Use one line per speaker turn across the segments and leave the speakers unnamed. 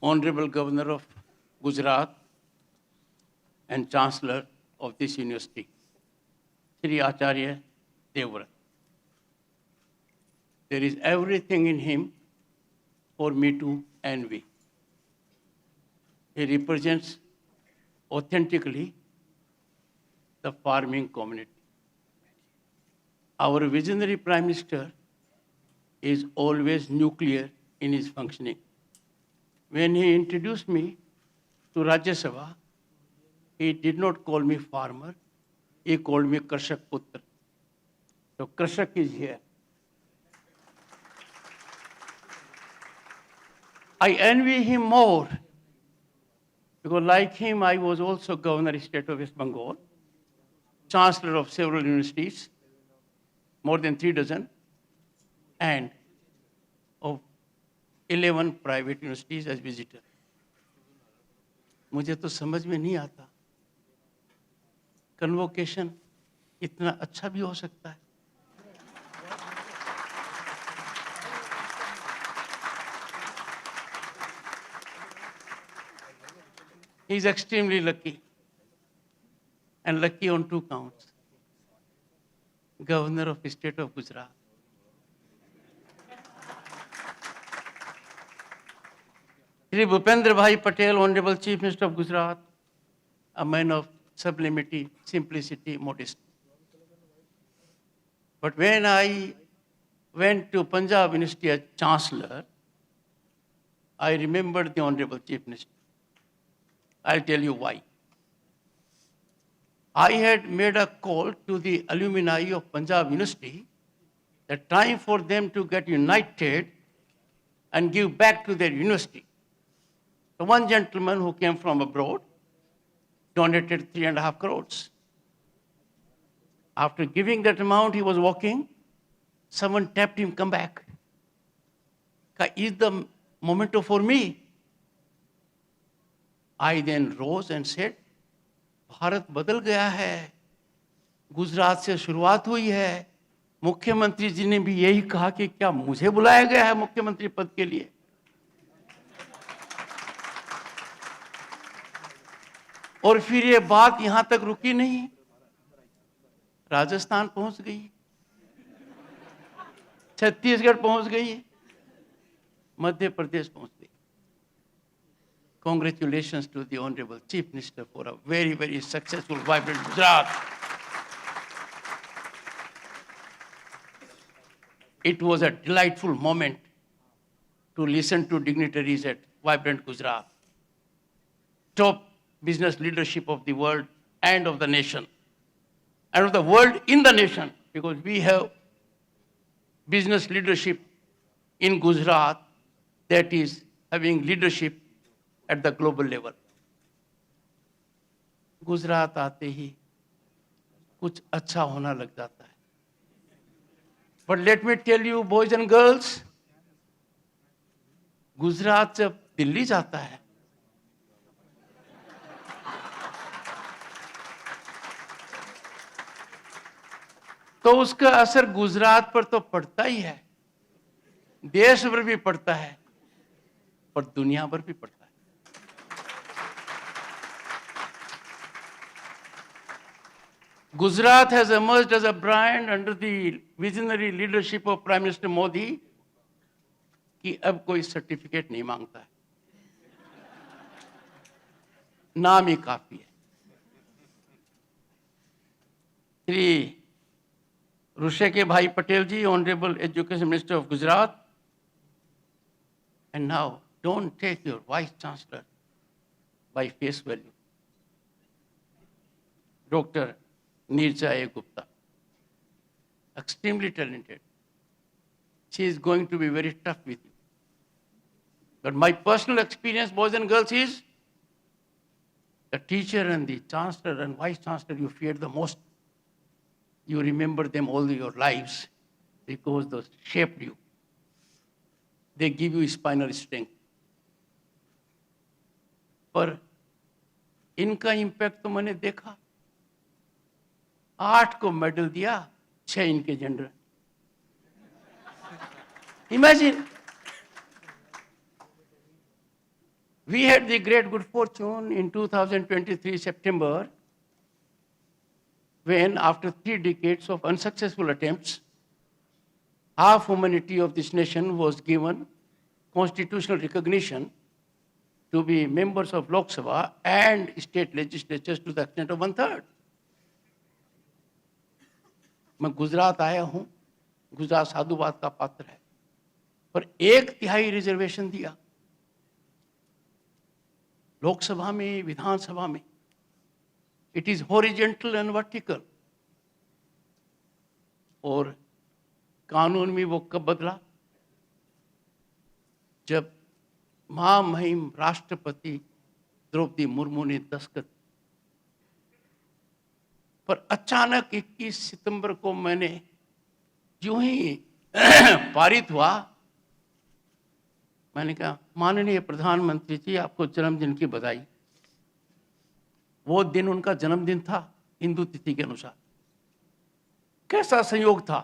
Honorable Governor of Gujarat and Chancellor of this university, Shri Acharya Devrat. There is everything in him for me to envy. He represents authentically the farming community. Our visionary Prime Minister is always nuclear in his functioning. When he introduced me to Rajya Sabha, he did not call me farmer, he called me Krashak Putra. So Krashak is here. I envy him more because like him, I was also Governor of State of West Bengal, Chancellor of several universities, more than 3 dozen, and of 11 private universities as visitor. मुझे तो समझ में नहीं आता convocation इतना अच्छा भी हो सकता है. He is extremely lucky, and lucky on 2 counts. Governor of the state of Gujarat. Shri Bhupendra Bhai Patel, Honorable Chief Minister of Gujarat, a man of sublimity, simplicity, modesty. But when I went to Punjab University as Chancellor, I remembered the Honorable Chief Minister. I'll tell you why. I had made a call to the alumni of Punjab University that time for them to get united and give back to their university. So one gentleman who came from abroad donated 3.5 crores. After giving that amount, he was walking. Someone tapped him, come back. Is the memento for me? I then rose and said, Bharat बदल गया है, गुजरात से शुरुआत हुई है, मुख्यमंत्री जी ने भी यही कहा कि क्या मुझे बुलाया गया है मुख्यमंत्री पद के लिए. और फिर ये बात यहां तक रुकी नहीं, राजस्थान पहुंच गई, छत्तीसगढ़ पहुंच गई, मध्य प्रदेश पहुंच गई. Congratulations to the Honorable Chief Minister for a very, very successful, vibrant Gujarat. It was a delightful moment to listen to dignitaries at vibrant Gujarat, top business leadership of the world and of the nation, and of the world in the nation, because we have business leadership in Gujarat that is having leadership at the global level. Gujarat आते ही कुछ अच्छा होना लग जाता है. But let me tell you, boys and girls, Gujarat जब दिल्ली जाता है तो उसका असर गुजरात पर तो पड़ता ही है, देश पर भी पड़ता है, पर दुनिया पर भी पड़ता है. Gujarat has emerged as a brand under the visionary leadership of Prime Minister Modi कि अब कोई सर्टिफिकेट नहीं मांगता है, नाम ही काफी है. श्री ऋषिकेश भाई पटेल जी, Honorable Education Minister of Gujarat, and now don't take your Vice Chancellor by face value. Dr. Nirjaya Gupta, extremely talented. She is going to be very tough with you. But my personal experience, boys and girls, is the teacher and the chancellor and vice chancellor you fear the most. You remember them all your lives because those shaped you. They give you spinal strength. पर इनका impact तो मैंने देखा. 8 को medal दिया, 6 इनके general. Imagine. We had the great good fortune in 2023 September, when after 3 decades of unsuccessful attempts, half humanity of this nation was given constitutional recognition to be members of Lok Sabha and state legislatures to the extent of 1/3. मैं गुजरात आया हूं, गुजरात साधुवाद का पात्र है, पर 1/3 reservation दिया लोकसभा में, विधानसभा में. It is horizontal and vertical. और कानून में वो कब बदला? जब महामहिम राष्ट्रपति द्रौपदी मुर्मू ने दस्तखत. पर अचानक 21 सितंबर को मैंने यूं ही पारित हुआ, मैंने कहा माननीय प्रधानमंत्री जी, आपको जन्मदिन की बधाई. वो दिन उनका जन्मदिन था हिंदू तिथि के अनुसार. कैसा संयोग था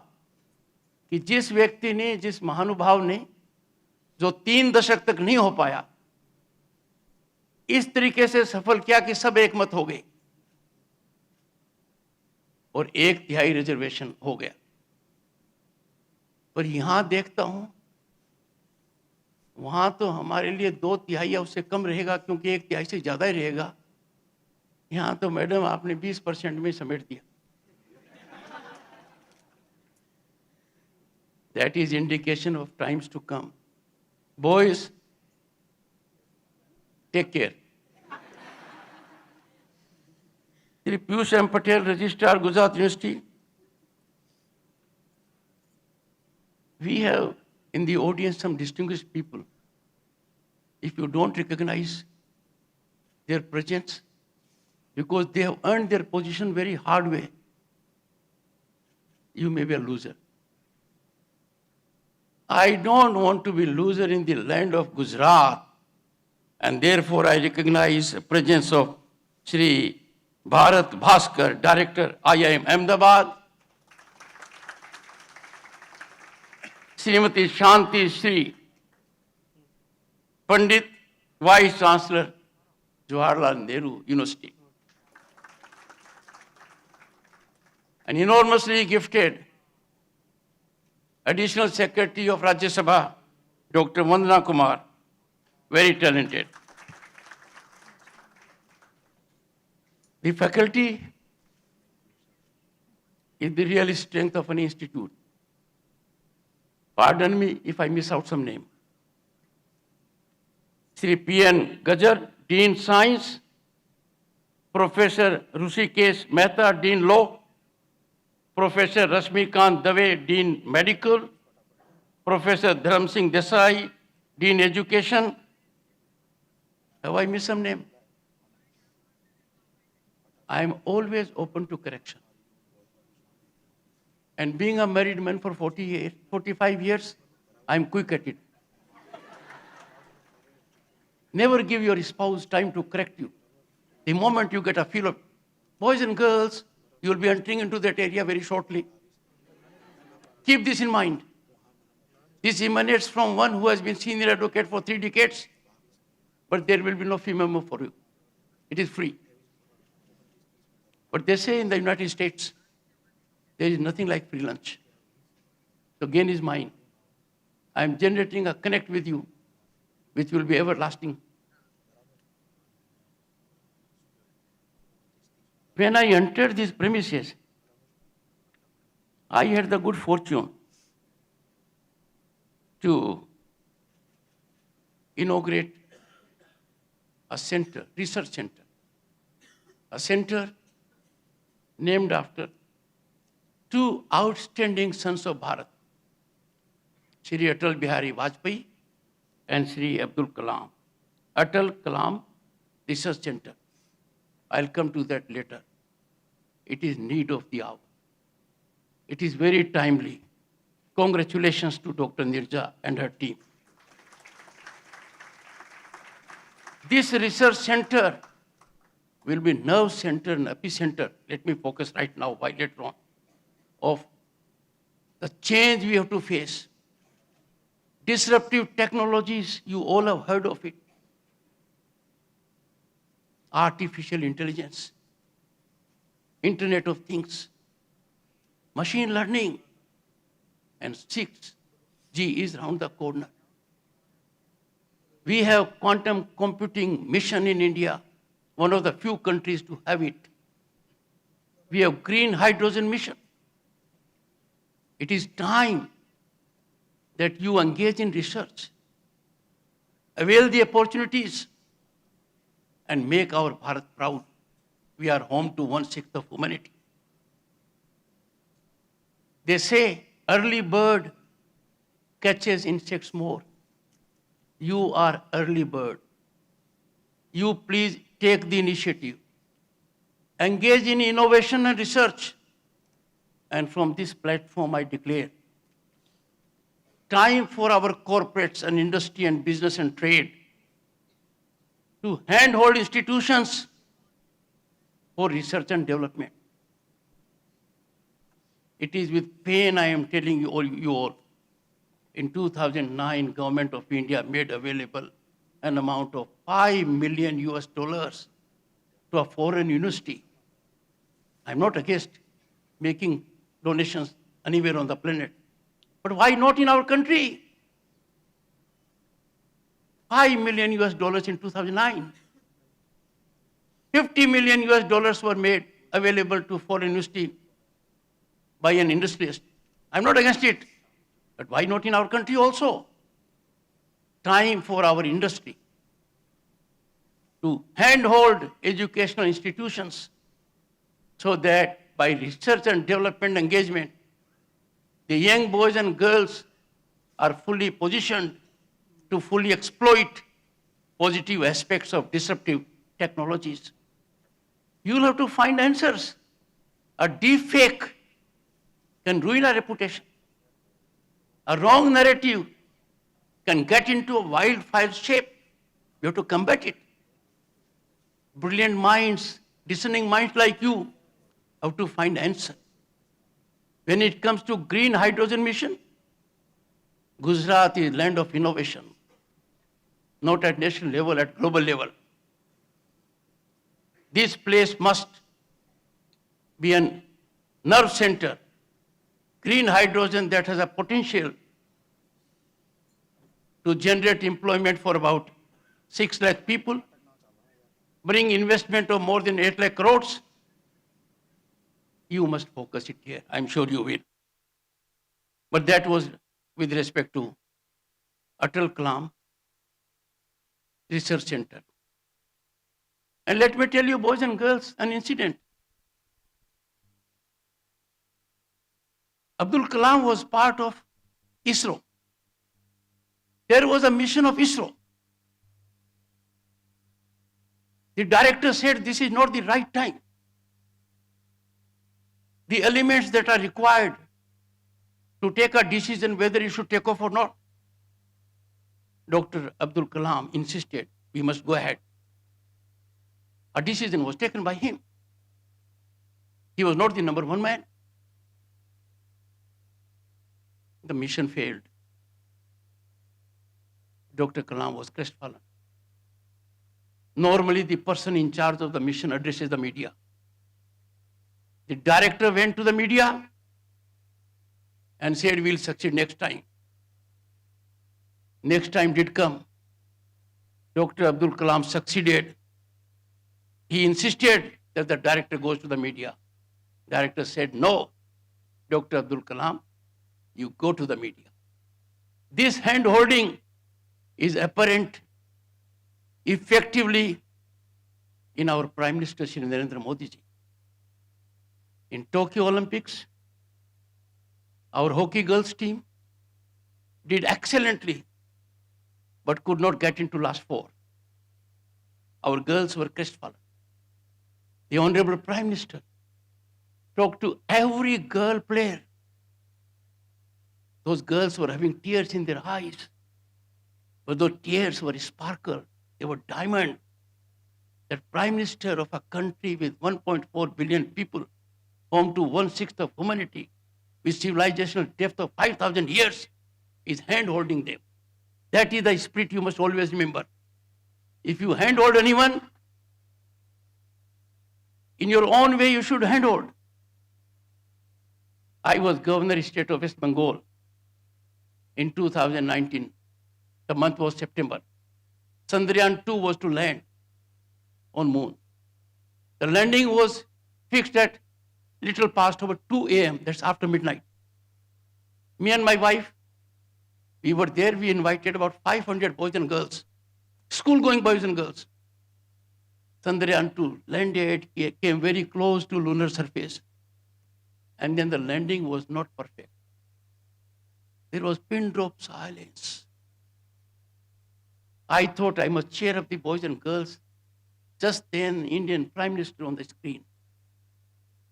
कि जिस व्यक्ति ने, जिस महानुभाव ने, जो 3 दशक तक नहीं हो पाया, इस तरीके से सफल किया कि सब एक मत हो गए और 1/3 रिजर्वेशन हो गया. पर यहां देखता हूं, वहां तो हमारे लिए 2/3 या उससे कम रहेगा, क्योंकि 1/3 से ज्यादा ही रहेगा. यहां तो मैडम आपने 20% में समेट दिया. That is indication of times to come. Boys, take care. Shri Piyush M. Patel, Registrar, Gujarat University. We have in the audience some distinguished people. If you don't recognize their presence, because they have earned their position very hard way, you may be a loser. I don't want to be loser in the land of Gujarat, and therefore I recognize the presence of Shri Bharat Bhaskar, Director, IIM Ahmedabad, Srimati Shanti Shri Pandit, Vice Chancellor, Jawaharlal Nehru University. An enormously gifted Additional Secretary of Rajya Sabha, Dr. Vandana Kumar, very talented. The faculty is the real strength of an institute. Pardon me if I miss out some name. Shri P.N. Gajar, Dean Science, Professor Rushikesh Mehta, Dean Law, Professor Rashmikant Dave, Dean Medical, Professor Dharam Singh Desai, Dean Education. Have I missed some name? I am always open to correction. And being a married man for 45 years, I am quick at it. Never give your spouse time to correct you. The moment you get a feel of, boys and girls, you will be entering into that area very shortly. Keep this in mind. This emanates from one who has been senior advocate for 3 decades, but there will be no fee memo for you. It is free. But they say in the United States, there is nothing like free lunch. So gain is mine. I am generating a connect with you, which will be everlasting. When I entered these premises, I had the good fortune to inaugurate a center, research center, a center named after 2 outstanding sons of Bharat, Shri Atal Bihari Vajpayee and Shri Abdul Kalam. Atal Kalam Research Center. I'll come to that later. It is need of the hour. It is very timely. Congratulations to Dr. Nirja and her team. This research center will be nerve center and epicenter. Let me focus right now, why later on, of the change we have to face. Disruptive technologies, you all have heard of it. artificial intelligence, Internet of Things, machine learning, and 6G is around the corner. We have quantum computing mission in India, one of the few countries to have it. We have green hydrogen mission. It is time that you engage in research, avail the opportunities, and make our Bharat proud. We are home to 1/6 of humanity. They say early bird catches insects more. You are early bird. You please take the initiative. Engage in innovation and research. And from this platform, I declare, time for our corporates and industry and business and trade to handhold institutions for research and development. It is with pain I am telling you all, in 2009, Government of India made available an amount of $5 million to a foreign university. I'm not against making donations anywhere on the planet, but why not in our country? $5 million in 2009. $50 million were made available to foreign university by an industrialist. I'm not against it, but why not in our country also? Time for our industry to handhold educational institutions so that by research and development engagement, the young boys and girls are fully positioned to fully exploit positive aspects of disruptive technologies. You'll have to find answers. A deep fake can ruin our reputation. A wrong narrative can get into a wildfire shape. You have to combat it. Brilliant minds, discerning minds like you have to find answer. When it comes to green hydrogen mission, Gujarat is land of innovation, not at national level, at global level. This place must be a nerve center. Green hydrogen that has a potential to generate employment for about 6 lakh people, bring investment of more than 8 lakh crores. You must focus it here. I'm sure you will. But that was with respect to Atal Kalam Research Center. And let me tell you, boys and girls, an incident. Abdul Kalam was part of ISRO. There was a mission of ISRO. The director said this is not the right time. The elements that are required to take a decision whether you should take off or not. Dr. Abdul Kalam insisted we must go ahead. A decision was taken by him. He was not the number one man. The mission failed. Dr. Kalam was crestfallen. Normally, the person in charge of the mission addresses the media. The director went to the media and said, we'll succeed next time. Next time did come. Dr. Abdul Kalam succeeded. He insisted that the director goes to the media. Director said, no, Dr. Abdul Kalam, you go to the media. This hand-holding is apparent effectively in our Prime Minister Shri Narendra Modi ji. In Tokyo Olympics, our hockey girls team did excellently, but could not get into last four. Our girls were crestfallen. The Honorable Prime Minister talked to every girl player. Those girls were having tears in their eyes, but those tears were sparkle. They were diamond. That Prime Minister of a country with 1.4 billion people, home to 1/6 of humanity, with civilizational depth of 5,000 years, is hand-holding them. That is the spirit you must always remember. If you hand-hold anyone, In your own way, you should handhold. I was Governor State of West Bengal in 2019. The month was September. Chandrayaan 2 was to land on moon. The landing was fixed at little past over 2 a.m. That's after midnight. Me and my wife, we were there. We invited about 500 boys and girls, school-going boys and girls. Chandrayaan 2 landed, came very close to lunar surface. And then the landing was not perfect. There was pin drop silence. I thought I must cheer up the boys and girls. Just then, Indian Prime Minister on the screen.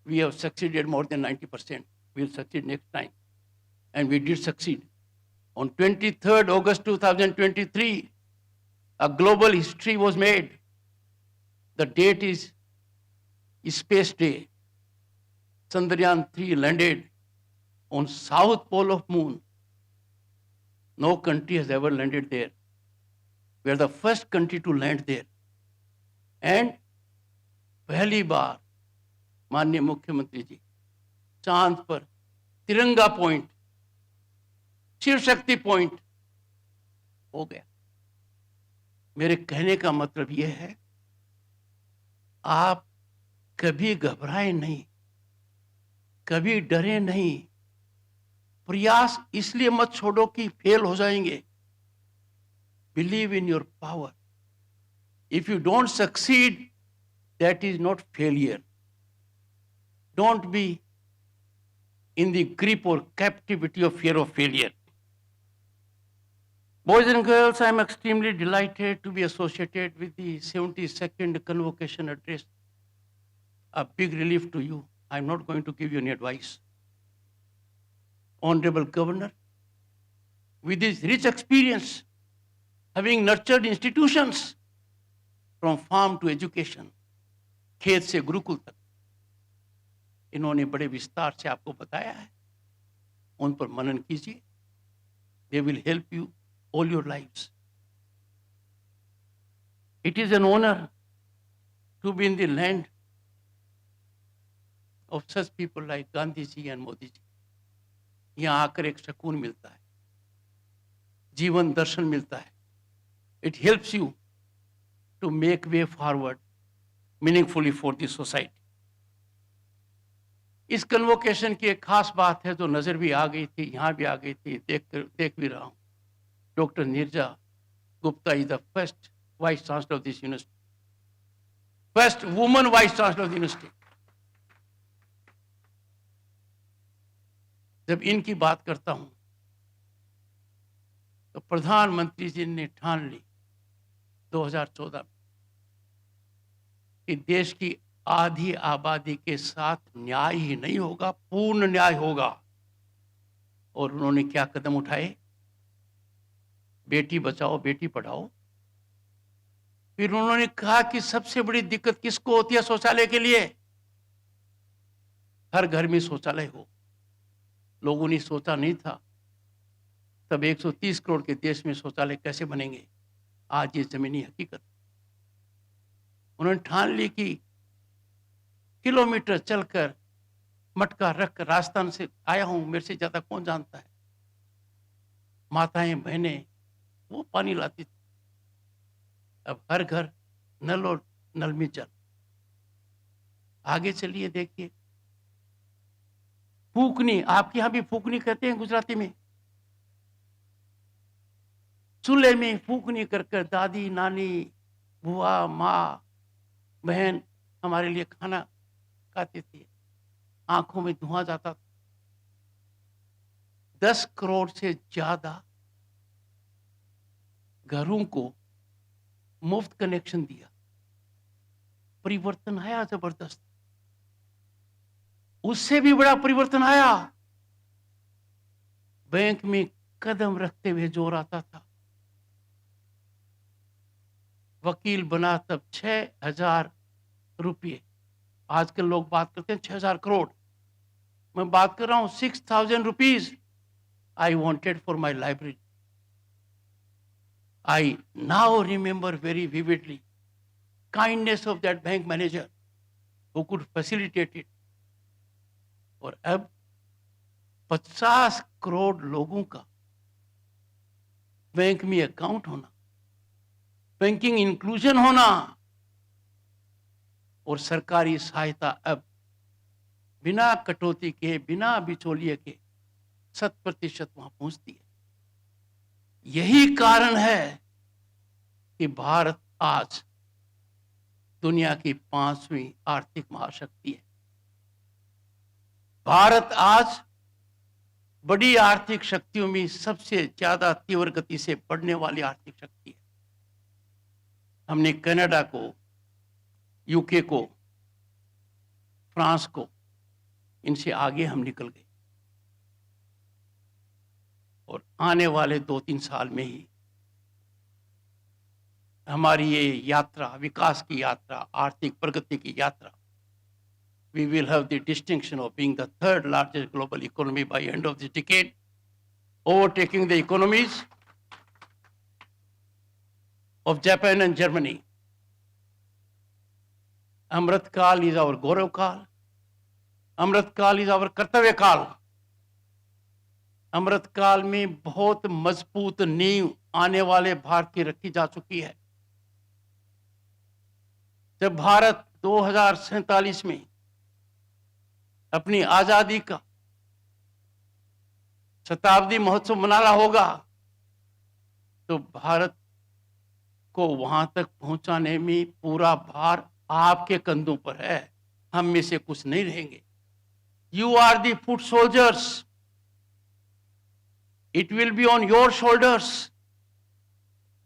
We have succeeded more than 90%. We'll succeed next time. And we did succeed. On 23rd August 2023, a global history was made. The date is Space Day. Chandrayaan 3 landed on South Pole of Moon. No country has ever landed there. We are the first country to land there. And पहली बार माननीय मुख्यमंत्री जी चांद पर तिरंगा point, Shiv Shakti point हो गया। मेरे कहने का मतलब यह है, आप कभी घबराएं नहीं, कभी डरे नहीं। प्रयास इसलिए मत छोड़ो कि फेल हो जाएंगे। Believe in your power. If you don't succeed, that is not failure. Don't be in the grip or captivity of fear of failure. Boys and girls, I am extremely delighted to be associated with the 72nd convocation address. A big relief to you. I am not going to give you any advice. Honorable Governor, with his rich experience, having nurtured institutions from farm to education, खेत से गुरुकुल तक, इन्होंने बड़े विस्तार से आपको बताया है। उन पर मनन कीजिए। They will help you all your lives. It is an honor to be in the land of such people like Gandhi ji and Modi ji. यहाँ आकर एक सुकून मिलता है, जीवन दर्शन मिलता है। It helps you to make way forward meaningfully for the society. इस कन्वोकेशन की एक खास बात है जो नजर भी आ गई थी, यहाँ भी आ गई थी, देख भी रहा हूँ। Dr. Nirja Gupta is the first Vice Chancellor of this university, first woman Vice Chancellor of the university. जब इनकी बात करता हूँ तो प्रधानमंत्री जी ने ठान ली 2014 में कि देश की आधी आबादी के साथ न्याय ही नहीं होगा, पूर्ण न्याय होगा। और उन्होंने क्या कदम उठाए? बेटी बचाओ बेटी पढ़ाओ। फिर उन्होंने कहा कि सबसे बड़ी दिक्कत किसको होती है शौचालय के लिए? हर घर में शौचालय हो। लोगों ने सोचा नहीं था तब 130 करोड़ के देश में शौचालय कैसे बनेंगे। आज ये जमीनी हकीकत। उन्होंने ठान ली कि किलोमीटर चलकर मटका रखकर राजस्थान से आया हूं, मेरे से ज्यादा कौन जानता है। माताएं बहनें वो पानी लाती थी। अब हर घर नल और नल में जल। आगे चलिए देखिए, फूकनी, आपके यहां भी फूकनी कहते हैं गुजराती में। चूल्हे में फूकनी कर कर दादी नानी बुआ माँ बहन हमारे लिए खाना खाती थी। आंखों में धुआं जाता था। 10 करोड़ से ज्यादा घरों को मुफ्त कनेक्शन दिया। परिवर्तन आया जबरदस्त। उससे भी बड़ा परिवर्तन आया, बैंक में कदम रखते हुए जोर आता था। वकील बना तब 6,000 रुपये। आजकल लोग बात करते हैं 6,000 करोड़। मैं बात कर रहा हूं 6,000 rupees I wanted for my library. I now remember very vividly kindness of that bank manager who could facilitate it. और अब 50 करोड़ लोगों का बैंक में अकाउंट होना, बैंकिंग इंक्लूजन होना और सरकारी सहायता अब बिना कटौती के, बिना बिचौलिए के 100% वहां पहुंचती है। यही कारण है कि भारत आज दुनिया की 5वीं आर्थिक महाशक्ति है। भारत आज बड़ी आर्थिक शक्तियों में सबसे ज्यादा तीव्र गति से बढ़ने वाली आर्थिक शक्ति है। हमने कनाडा को, यूके को, फ्रांस को, इनसे आगे हम निकल गए और आने वाले 2-3 साल में ही हमारी ये यात्रा, विकास की यात्रा, आर्थिक प्रगति की यात्रा, we will have the distinction of being the 3rd largest global economy by end of this decade, overtaking the economies of Japan and Germany. Amrit Kal is our Gaurav Kal. Amrit Kal is our Kartavya Kal. अमृत काल में बहुत मजबूत नींव आने वाले भारत की रखी जा चुकी है। जब भारत 2047 में अपनी आजादी का शताब्दी महोत्सव मना रहा होगा तो भारत को वहां तक पहुंचाने में पूरा भार आपके कंधों पर है। हम में से कुछ नहीं रहेंगे। You are the foot soldiers. It will be on your shoulders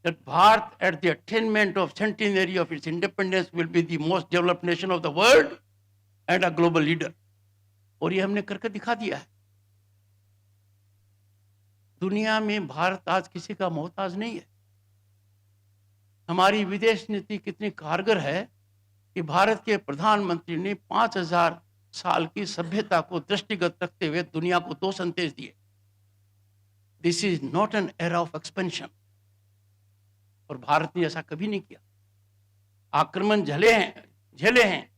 that Bharat, at the attainment of centenary of its independence, will be the most developed nation of the world and a global leader. और ये हमने करके दिखा दिया है। दुनिया में भारत आज किसी का मोहताज नहीं है। हमारी विदेश नीति कितनी कारगर है कि भारत के प्रधानमंत्री ने 5000 साल की सभ्यता को दृष्टिगत रखते हुए दुनिया को 2 संदेश दिए। This is not an era of expansion. और भारत ने ऐसा कभी नहीं किया। आक्रमण झेले हैं,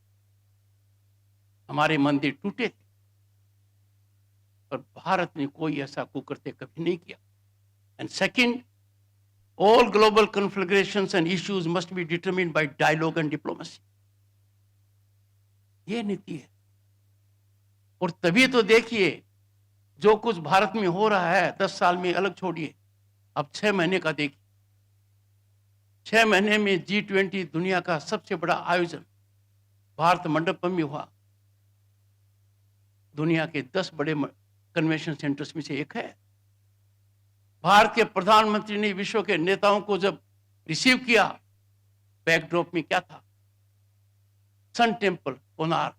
हमारे मंदिर टूटे थे, पर भारत ने कोई ऐसा कुकृत्य कभी नहीं किया। And second, all global conflagrations and issues must be determined by dialogue and diplomacy. ये नीति है। और तभी तो देखिए जो कुछ भारत में हो रहा है 10 साल में अलग छोड़िए, अब 6 महीने का देखिए। 6 महीने में G20 दुनिया का सबसे बड़ा आयोजन भारत मंडपम में हुआ। दुनिया के 10 बड़े कन्वेंशन सेंटर्स में से एक है। भारत के प्रधानमंत्री ने विश्व के नेताओं को जब रिसीव किया, बैकड्रॉप में क्या था? Sun temple, Konark.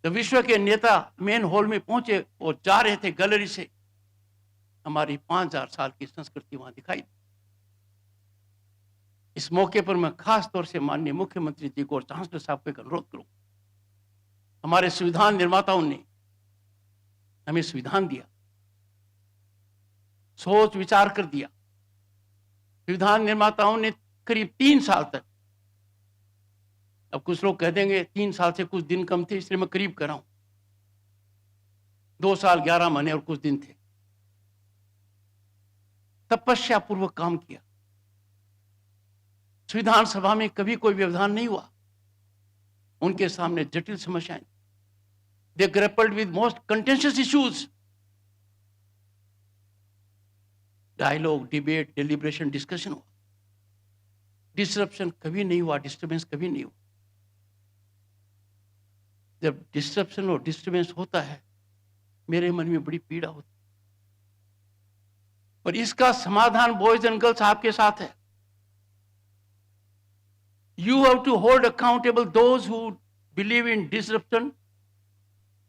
जब विश्व के नेता मेन हॉल में पहुंचे और जा रहे थे गैलरी से, हमारी 5000 साल की संस्कृति वहां दिखाई दी। इस मौके पर मैं खास तौर से माननीय मुख्यमंत्री जी को और चांसलर साहब को एक अनुरोध करूं। हमारे संविधान निर्माताओं ने हमें संविधान दिया, सोच विचार कर दिया। संविधान निर्माताओं ने करीब 3 साल तक, अब कुछ लोग कह देंगे 3 साल से कुछ दिन कम थे इसलिए मैं करीब कर रहा हूं, 2 साल 11 महीने और कुछ दिन थे, तपस्या पूर्वक काम किया। संविधान सभा में कभी कोई व्यवधान नहीं हुआ। उनके सामने जटिल समस्याएं, they grappled with most contentious issues. Dialogue, debate, deliberation, discussion हुआ। डिसरप्शन कभी नहीं हुआ, डिस्टर्बेंस कभी नहीं हुआ। जब डिस्टर्बेंस और डिस्टर्बेंस होता है मेरे मन में बड़ी पीड़ा होती है। पर इसका समाधान बॉयज एंड गर्ल्स आपके साथ है। You have to hold accountable those who believe in disruption,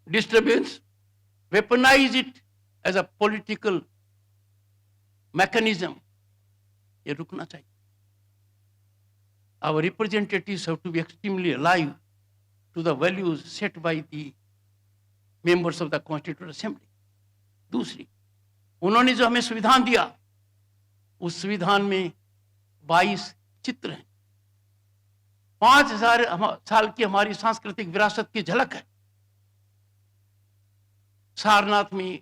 disturbance, weaponize it as a political mechanism. ये रुकना चाहिए। Our representatives have to be extremely alive to the values set by the members of the Constituent Assembly. दूसरी, उन्होंने जो हमें संविधान दिया, उस संविधान में 22 चित्र हैं। 5000 साल की हमारी सांस्कृतिक विरासत की झलक है। सारनाथ में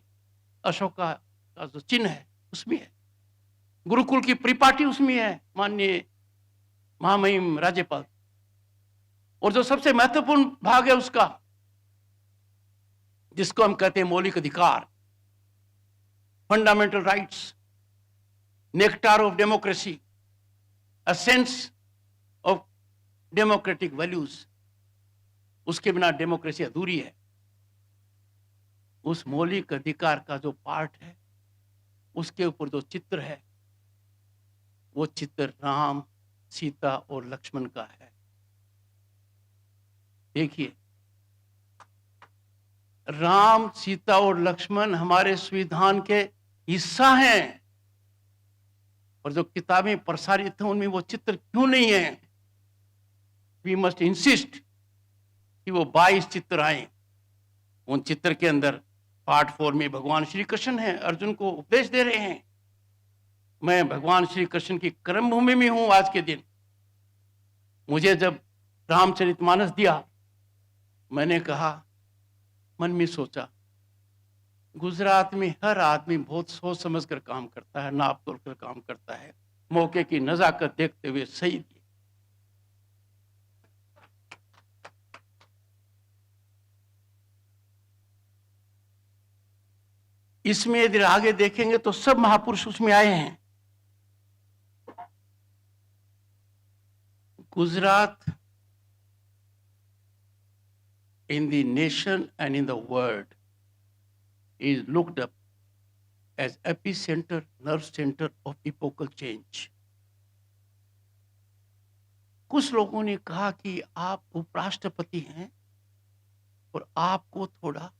अशोका का जो चिन्ह है उसमें है, गुरुकुल की परिपाटी उसमें है, माननीय महामहिम राज्यपाल। और जो सबसे महत्वपूर्ण भाग है उसका, जिसको हम कहते हैं मौलिक अधिकार, fundamental rights, nectar of democracy, a sense of democratic values, उसके बिना डेमोक्रेसी अधूरी है। उस मौलिक अधिकार का जो पार्ट है, उसके ऊपर जो चित्र है, वो चित्र राम, सीता और लक्ष्मण का है। देखिए, राम, सीता और लक्ष्मण हमारे संविधान के हिस्सा हैं, और जो किताबें प्रसारित हैं उनमें वो चित्र क्यों नहीं है? वी मस्ट इंसिस्ट कि वो 22 चित्र आए। उन चित्र के अंदर पार्ट 4 में भगवान श्री कृष्ण हैं, अर्जुन को उपदेश दे रहे हैं। मैं भगवान श्री कृष्ण की कर्मभूमि में हूं आज के दिन। मुझे जब रामचरितमानस दिया, मैंने कहा, मन में सोचा, गुजरात में हर आदमी बहुत सोच समझ कर काम करता है, नाप तोल कर काम करता है, मौके की नजाकत देखते हुए सही दिए। इसमें यदि आगे देखेंगे तो सब महापुरुष उसमें आए हैं। Gujarat in the nation and in the world is looked up as epicenter, nerve center of epochal change. कुछ लोगों ने कहा कि आप उपराष्ट्रपति हैं और आपको थोड़ा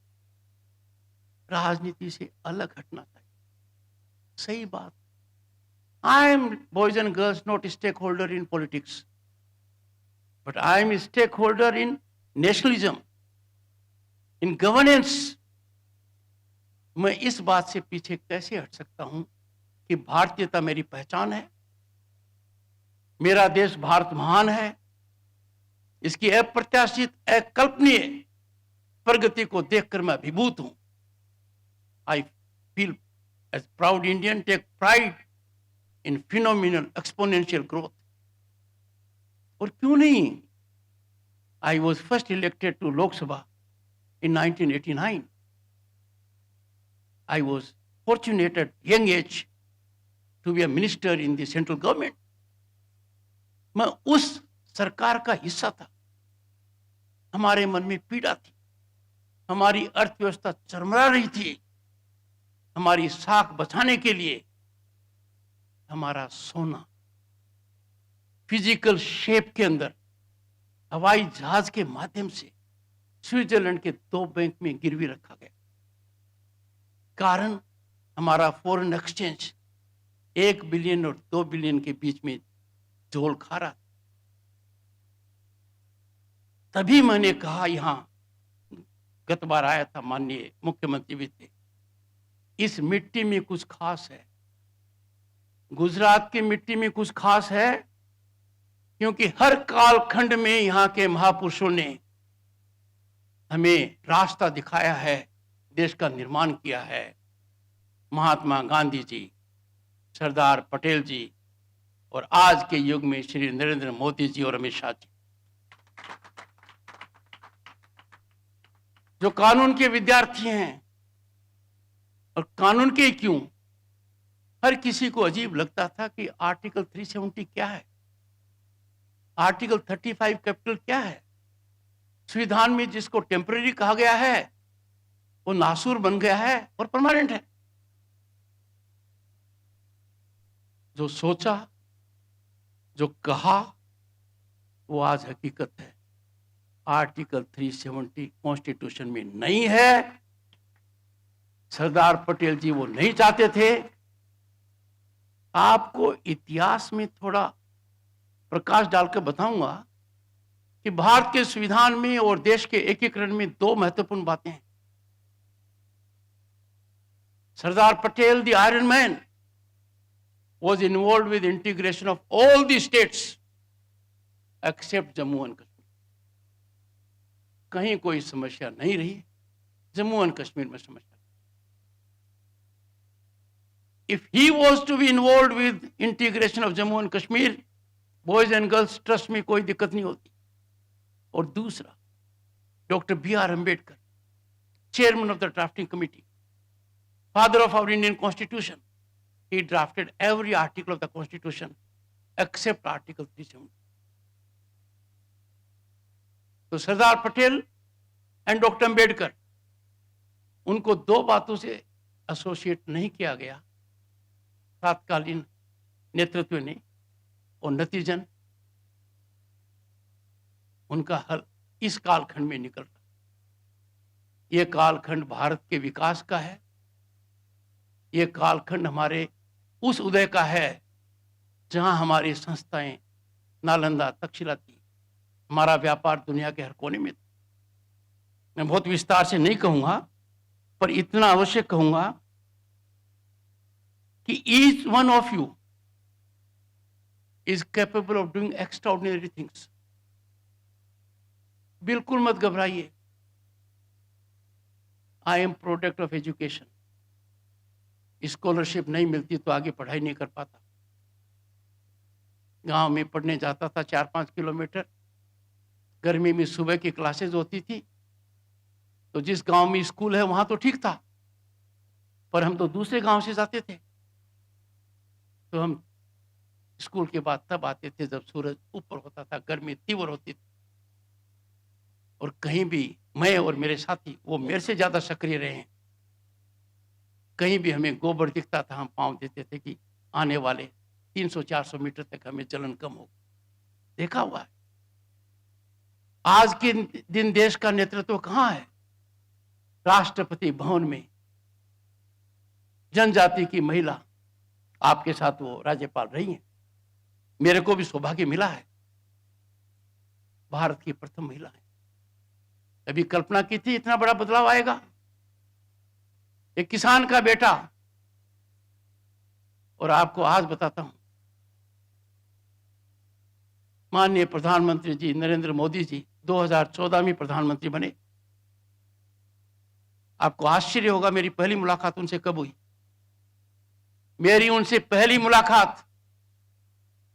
राजनीति से अलग हटना चाहिए। सही बात। I am, boys and girls, not a stakeholder in politics, but I am a stakeholder in nationalism, in governance. मैं इस बात से पीछे कैसे हट सकता हूं कि भारतीयता मेरी पहचान है, मेरा देश भारत महान है, इसकी अप्रत्याशित, अकल्पनीय प्रगति को देखकर मैं अभिभूत हूं। I feel as proud Indian, take pride in phenomenal exponential growth. और क्यों नहीं? I was first elected to Lok Sabha in 1989. I was fortunate at young age to be a minister in the central government. मैं उस सरकार का हिस्सा था। हमारे मन में पीड़ा थी, हमारी अर्थव्यवस्था चरमरा रही थी। हमारी साख बचाने के लिए हमारा सोना फिजिकल शेप के अंदर हवाई जहाज के माध्यम से स्विट्जरलैंड के 2 बैंक में गिरवी रखा गया। कारण हमारा फॉरेन एक्सचेंज 1 बिलियन और 2 बिलियन के बीच में झोल खा रहा। तभी मैंने कहा, यहां गत बार आया था, माननीय मुख्यमंत्री भी थे, इस मिट्टी में कुछ खास है। गुजरात की मिट्टी में कुछ खास है, क्योंकि हर कालखंड में यहां के महापुरुषों ने हमें रास्ता दिखाया है, देश का निर्माण किया है। महात्मा गांधी जी, सरदार पटेल जी, और आज के युग में श्री नरेंद्र मोदी जी और अमित शाह जी, जो कानून के विद्यार्थी हैं। और कानून के क्यों, हर किसी को अजीब लगता था कि आर्टिकल 370 क्या है, आर्टिकल 35 कैपिटल क्या है। संविधान में जिसको टेम्पररी कहा गया है वो नासूर बन गया है और परमानेंट है। जो सोचा, जो कहा, वो आज हकीकत है। आर्टिकल 370 कॉन्स्टिट्यूशन में नहीं है। सरदार पटेल जी वो नहीं चाहते थे। आपको इतिहास में थोड़ा प्रकाश डालकर बताऊंगा कि भारत के संविधान में और देश के एकीकरण में 2 महत्वपूर्ण बातें हैं। Sardar Patel, the iron man, was involved with integration of all the states except Jammu and Kashmir. कहीं कोई समस्या नहीं रही, जम्मू एंड कश्मीर में समस्या। If he was to be involved with integration of Jammu and Kashmir, boys and girls, trust me, कोई दिक्कत नहीं होती। और दूसरा, doctor B.R. Ambedkar, chairman of the drafting committee, father of our Indian Constitution, he drafted every article of the Constitution except Article 370. तो Sardar Patel and doctor Ambedkar, उनको दो बातों से एसोसिएट नहीं किया गया तात्कालीन नेतृत्व ने, और नतीजन उनका हल इस कालखंड में निकल रहा। ये कालखंड भारत के विकास का है, ये कालखंड हमारे उस उदय का है जहां हमारी संस्थाएं नालंदा, तक्षशिला थी, हमारा व्यापार दुनिया के हर कोने में था। मैं बहुत विस्तार से नहीं कहूंगा, पर इतना अवश्य कहूंगा कि each one of you is capable of doing extraordinary things. बिल्कुल मत घबराइए। I am product of education. Scholarship नहीं मिलती तो आगे पढ़ाई नहीं कर पाता। गांव में पढ़ने जाता था 4-5 किलोमीटर, गर्मी में सुबह की क्लासेस होती थी, तो जिस गांव में स्कूल है वहां तो ठीक था, पर हम तो दूसरे गांव से जाते थे, तो हम स्कूल के बाद तब आते थे जब सूरज ऊपर होता था, गर्मी तीव्र होती थी, और कहीं भी मैं और मेरे साथी, वो मेरे से ज्यादा सक्रिय रहे हैं, कहीं भी हमें गोबर दिखता था, हम पांव देते थे कि आने वाले 300-400 मीटर तक हमें जलन कम हो। देखा हुआ है। आज के दिन देश का नेतृत्व कहां है? राष्ट्रपति भवन में जनजाति की महिला, आपके साथ वो राज्यपाल रही हैं, मेरे को भी सौभाग्य मिला है, भारत की प्रथम महिला है। अभी कल्पना की थी इतना बड़ा बदलाव आएगा? एक किसान का बेटा, और आपको आज बताता हूं, माननीय प्रधानमंत्री जी नरेंद्र मोदी जी 2014 में प्रधानमंत्री बने। आपको आश्चर्य होगा मेरी पहली मुलाकात उनसे कब हुई। मेरी उनसे पहली मुलाकात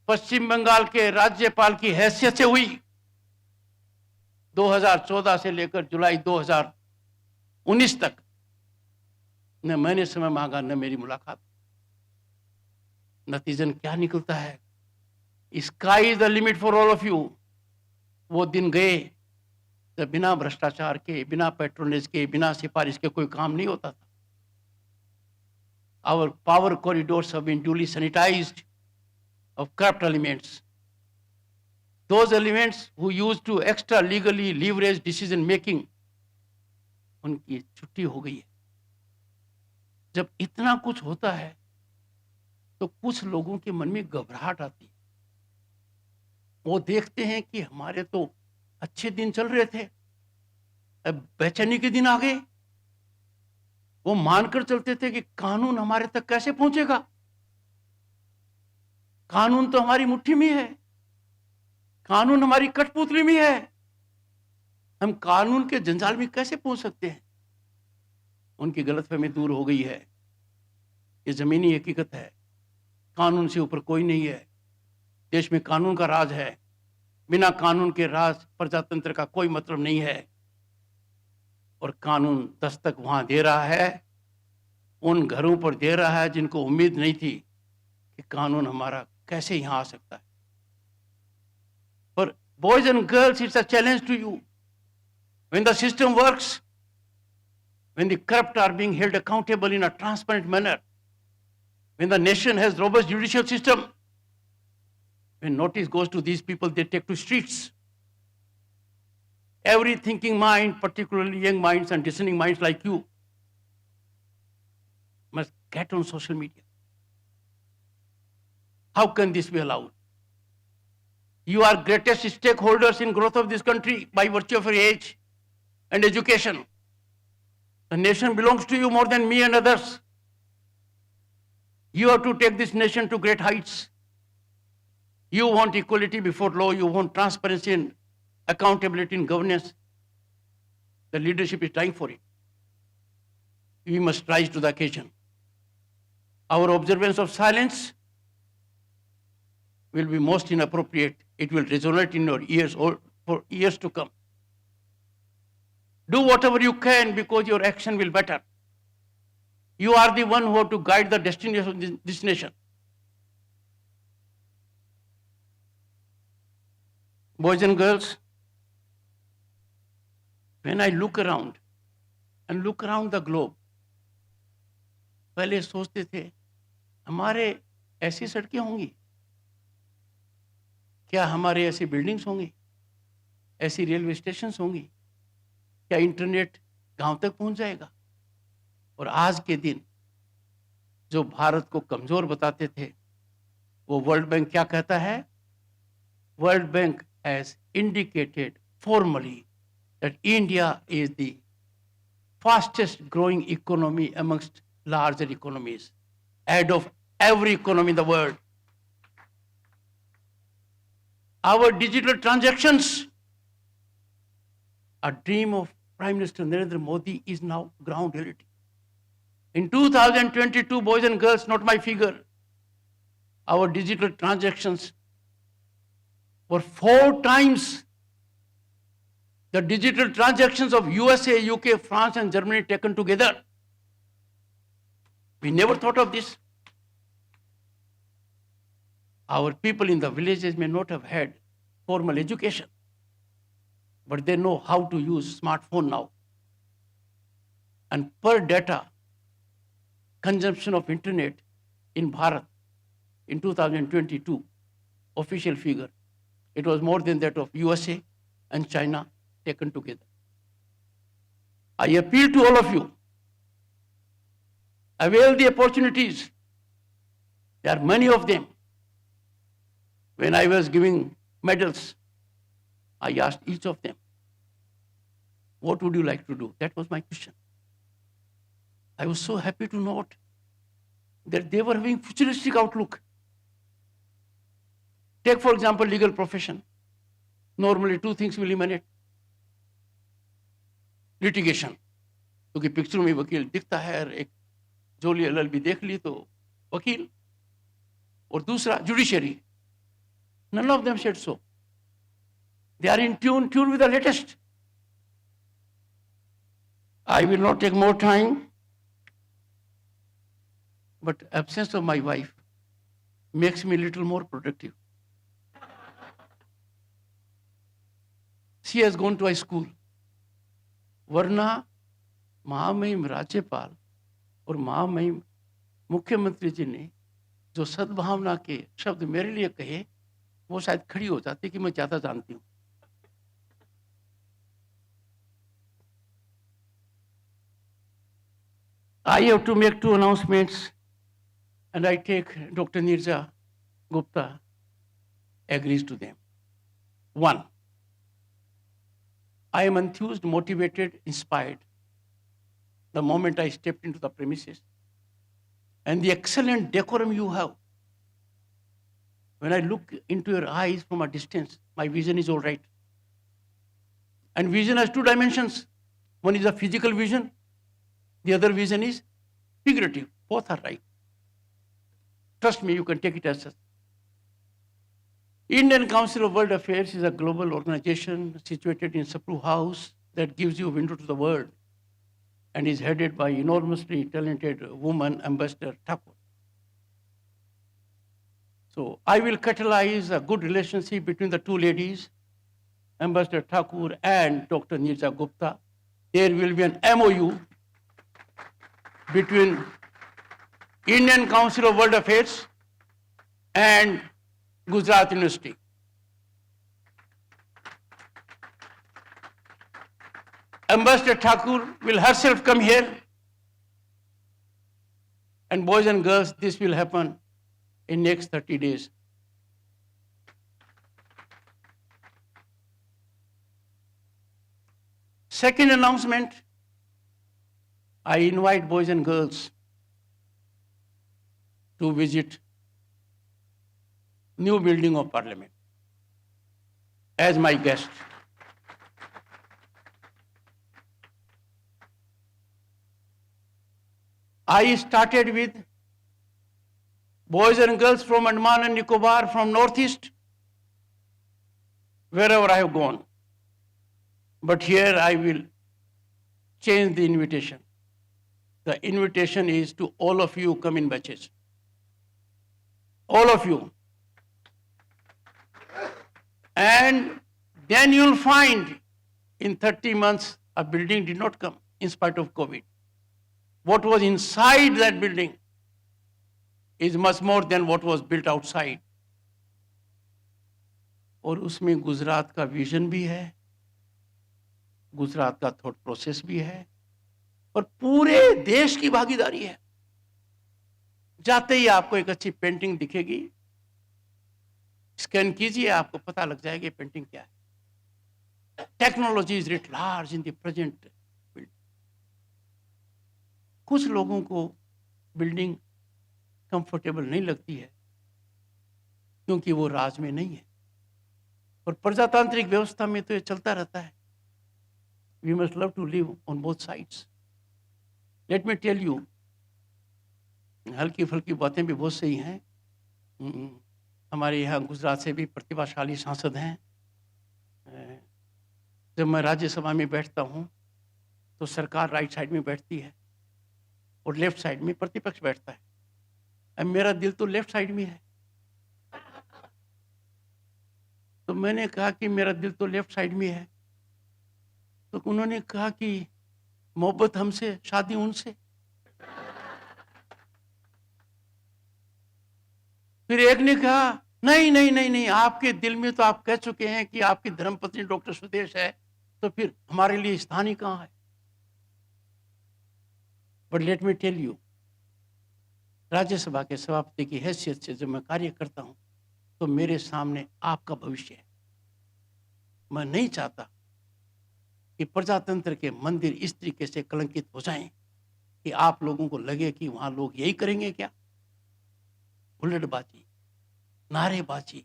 पश्चिम बंगाल के राज्यपाल की हैसियत से हुई। 2014 से लेकर जुलाई 2019 तक न मैंने समय मांगा न मेरी मुलाकात। नतीजन क्या निकलता है? Sky is the limit for all of you. वो दिन गए जब बिना भ्रष्टाचार के, बिना पैट्रोनेज के, बिना सिफारिश के कोई काम नहीं होता था। Our power corridors have been duly sanitized of corrupt elements. Those elements who used to extra legally leverage decision making, उनकी छुट्टी हो गई है। जब इतना कुछ होता है तो कुछ लोगों के मन में घबराहट आती है। वो देखते हैं कि हमारे तो अच्छे दिन चल रहे थे, अब बेचैनी के दिन आ गए। वो मानकर चलते थे कि कानून हमारे तक कैसे पहुंचेगा, कानून तो हमारी मुट्ठी में है, कानून हमारी कठपुतली में है, हम कानून के जंजाल में कैसे पहुंच सकते हैं। उनकी गलतफहमी दूर हो गई है। ये जमीनी हकीकत है, कानून से ऊपर कोई नहीं है। देश में कानून का राज है, बिना कानून के राज प्रजातंत्र का कोई मतलब नहीं है। और कानून दस्तक वहां दे रहा है, उन घरों पर दे रहा है जिनको उम्मीद नहीं थी कि कानून हमारा कैसे यहां आ सकता है। पर boys and girls, it's a challenge to you. When the system works, when the corrupt are being held accountable in a transparent manner, when the nation has robust judicial system, when notice goes to these people, they take to streets. Every thinking mind, particularly young minds and discerning minds like you, must get on social media. How can this be allowed? You are greatest stakeholders in growth of this country by virtue of your age and education. The nation belongs to you more than me and others. You have to take this nation to great heights. You want equality before law, you want transparency and accountability in governance. The leadership is trying for it. We must rise to the occasion. Our observance of silence will be most inappropriate. It will resonate in your ears for years to come. Do whatever you can because your action will matter. You are the one who have to guide the destiny of this nation. Boys and girls, when I look around the globe, पहले सोचते थे हमारे ऐसी सड़कें होंगी, क्या हमारे ऐसी बिल्डिंग्स होंगी, ऐसी रेलवे स्टेशंस होंगी, क्या इंटरनेट गांव तक पहुंच जाएगा? और आज के दिन जो भारत को कमजोर बताते थे, वो वर्ल्ड बैंक क्या कहता है? World bank has indicated formally that India is the fastest growing economy amongst larger economies, ahead of every economy in the world. Our digital transactions, a dream of Prime Minister Narendra Modi, is now ground reality. In 2022, boys and girls, not my figure, our digital transactions were 4 times the digital transactions of USA, UK, France, and Germany taken together. We never thought of this. Our people in the villages may not have had formal education, but they know how to use smartphone now. And per data consumption of internet in Bharat in 2022, official figure, it was more than that of USA and China taken together. I appeal to all of you, avail the opportunities. There are many of them. When I was giving medals, I asked each of them, what would you like to do? That was my question. I was so happy to note that they were having futuristic outlook. Take, for example, legal profession. Normally 2 things will emanate. Litigation. क्योंकि picture में वकील दिखता है, एक जोली LLB देख ली तो वकील, और दूसरा judiciary. None of them said so. They are in tune with the latest. I will not take more time, but absence of my wife makes me a little more productive. She has gone to a school. वरना महामहिम राज्यपाल और महामहिम मुख्यमंत्री जी ने जो सद्भावना के शब्द मेरे लिए कहे, वो शायद खड़ी हो जाती कि मैं ज्यादा जानती हूँ. I have to make 2 announcements, and I take Dr. Nirja Gupta agrees to them. 1, I am enthused, motivated, inspired the moment I stepped into the premises, and the excellent decorum you have. When I look into your eyes from a distance, my vision is all right. And vision has 2 dimensions. One is a physical vision, the other vision is figurative. Both are right. Trust me, you can take it as such. Indian Council of World Affairs is a global organization situated in Sapru House that gives you a window to the world and is headed by enormously talented woman, Ambassador Thakur. So I will catalyze a good relationship between the 2 ladies, Ambassador Thakur and Dr. Nirja Gupta. There will be an MOU between Indian Council of World Affairs and Gujarat University. Ambassador Thakur will herself come here, and boys and girls, this will happen in next 30 days. Second announcement, I invite boys and girls to visit new building of Parliament as my guest. I started with boys and girls from Andaman and Nicobar, from Northeast, wherever I have gone. But here I will change the invitation. The invitation is to all of you come in batches. All of you. And then you'll find in 30 months a building did not come in spite of COVID. What was inside that building is much more than what was built outside. और उसमें गुजरात का vision भी है, गुजरात का thought process भी है, और पूरे देश की भागीदारी है. जाते ही आपको एक अच्छी पेंटिंग दिखेगी, स्कैन कीजिए, आपको पता लग जाएगा पेंटिंग क्या है. Technology is writ large in the present. कुछ लोगों को बिल्डिंग कंफर्टेबल नहीं लगती है क्योंकि वो राज में नहीं है, और प्रजातांत्रिक व्यवस्था में तो ये चलता रहता है. We must love to live on both sides. Let me tell you, हल्की फुल्की बातें भी बहुत सही हैं. हमारे यहाँ गुजरात से भी प्रतिभाशाली सांसद हैं. जब मैं राज्यसभा में बैठता हूँ तो सरकार राइट साइड में बैठती है और लेफ्ट साइड में प्रतिपक्ष बैठता है. अब मेरा दिल तो लेफ्ट साइड में है. तो मैंने कहा कि मेरा दिल तो लेफ्ट साइड में है. तो उन्होंने कहा कि मोहब्बत हमसे, शादी उनसे. फिर एक ने कहा नहीं नहीं नहीं नहीं, आपके दिल में तो आप कह चुके हैं कि आपकी धर्मपत्नी डॉक्टर सुदेश है, तो फिर हमारे लिए स्थान ही कहाँ है. But let me tell you, Rajya Sabha के सभापति की हैसियत से जब मैं कार्य करता हूं तो मेरे सामने आपका भविष्य है. मैं नहीं चाहता कि प्रजातंत्र के मंदिर इस तरीके से कलंकित हो जाएं कि आप लोगों को लगे कि वहां लोग यही करेंगे क्या. हुल्लड़बाजी, नारेबाजी,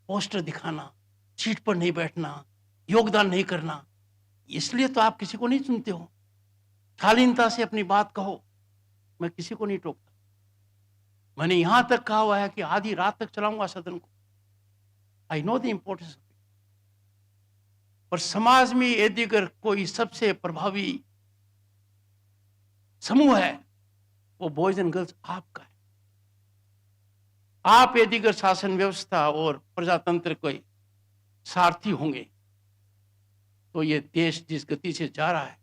पोस्टर दिखाना, सीट पर नहीं बैठना, योगदान नहीं करना, इसलिए तो आप किसी को नहीं चुनते हो. शालीनता से अपनी बात कहो, मैं किसी को नहीं टोकता. मैंने यहां तक कहा हुआ है कि आधी रात तक चलाऊंगा सदन को. I know the importance of it. और समाज में यदि अगर कोई सबसे प्रभावी समूह है वो बॉयज एंड गर्ल्स आपका है. आप यदि अगर शासन व्यवस्था और प्रजातंत्र के सारथी होंगे तो ये देश जिस गति से जा रहा है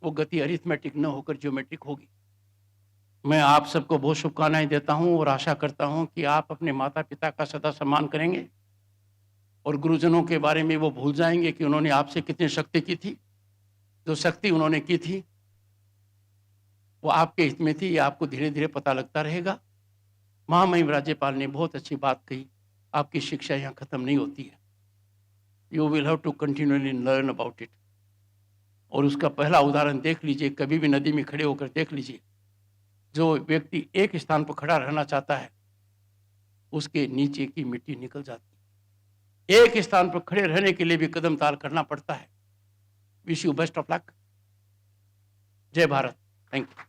वो गति अरिथमेटिक न होकर ज्योमेट्रिक होगी. मैं आप सबको बहुत शुभकामनाएं देता हूं और आशा करता हूं कि आप अपने माता पिता का सदा सम्मान करेंगे और गुरुजनों के बारे में वो भूल जाएंगे कि उन्होंने आपसे कितनी शक्ति की थी. जो शक्ति उन्होंने की थी वो आपके हित में थी, ये आपको धीरे धीरे पता लगता रहेगा. महामहिम राज्यपाल ने बहुत अच्छी बात कही, आपकी शिक्षा यहाँ खत्म नहीं होती है. You will have to continuously learn about it. और उसका पहला उदाहरण देख लीजिए, कभी भी नदी में खड़े होकर देख लीजिए. जो व्यक्ति एक स्थान पर खड़ा रहना चाहता है उसके नीचे की मिट्टी निकल जाती है. एक स्थान पर खड़े रहने के लिए भी कदम ताल करना पड़ता है. Wish you best of luck. जय भारत. Thank you.